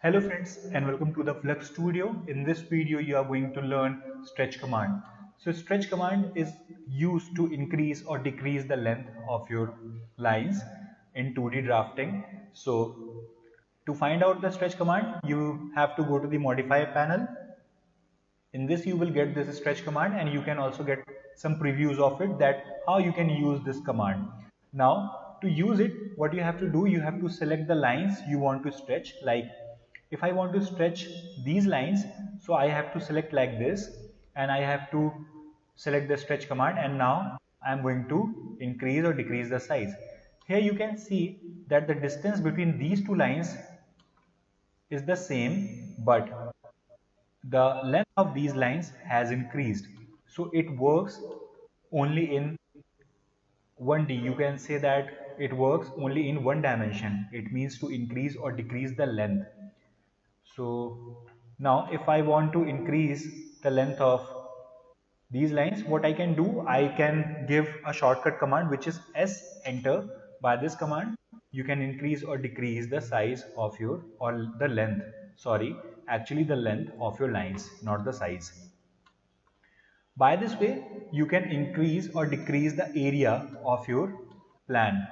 Hello friends and welcome to the Flux Studio. In this video you are going to learn stretch command. So stretch command is used to increase or decrease the length of your lines in 2D drafting. So to find out the stretch command you have to go to the modify panel. In this you will get this stretch command and you can also get some previews of it, that how you can use this command. Now to use it, what you have to do, you have to select the lines you want to stretch. Like if I want to stretch these lines, so I have to select like this and I have to select the stretch command, and now I am going to increase or decrease the size. Here you can see that the distance between these two lines is the same, but the length of these lines has increased. So it works only in 1D. You can say that it works only in one dimension. It means to increase or decrease the length. So now if I want to increase the length of these lines, what I can do, I can give a shortcut command which is S enter. By this command you can increase or decrease the size of your, or the length, sorry, actually the length of your lines, not the size. By this way, you can increase or decrease the area of your plan.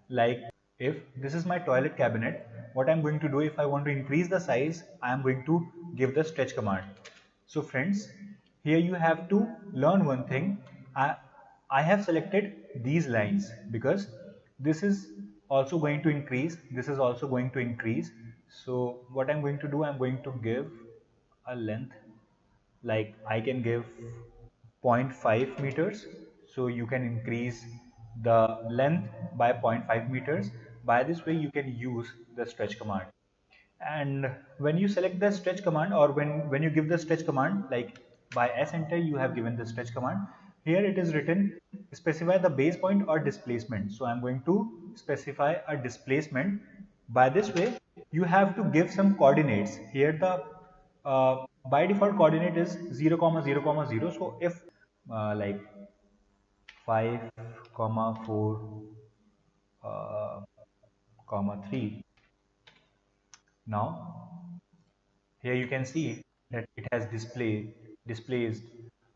Like if this is my toilet cabinet, what I'm going to do, if I want to increase the size, I am going to give the stretch command. So friends, here you have to learn one thing. I have selected these lines because this is also going to increase, this is also going to increase. So what I'm going to do, I'm going to give a length, like I can give 0.5 meters, so you can increase the length by 0.5 meters. By this way you can use the stretch command. And when you select the stretch command, or when you give the stretch command, like by S enter you have given the stretch command, here it is written specify the base point or displacement. So I'm going to specify a displacement. By this way you have to give some coordinates. Here the by default coordinate is 0 comma 0 comma 0. So if like 5 comma 4 uh, comma 3, now here you can see that it has displays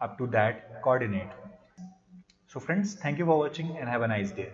up to that coordinate. So friends, thank you for watching and have a nice day.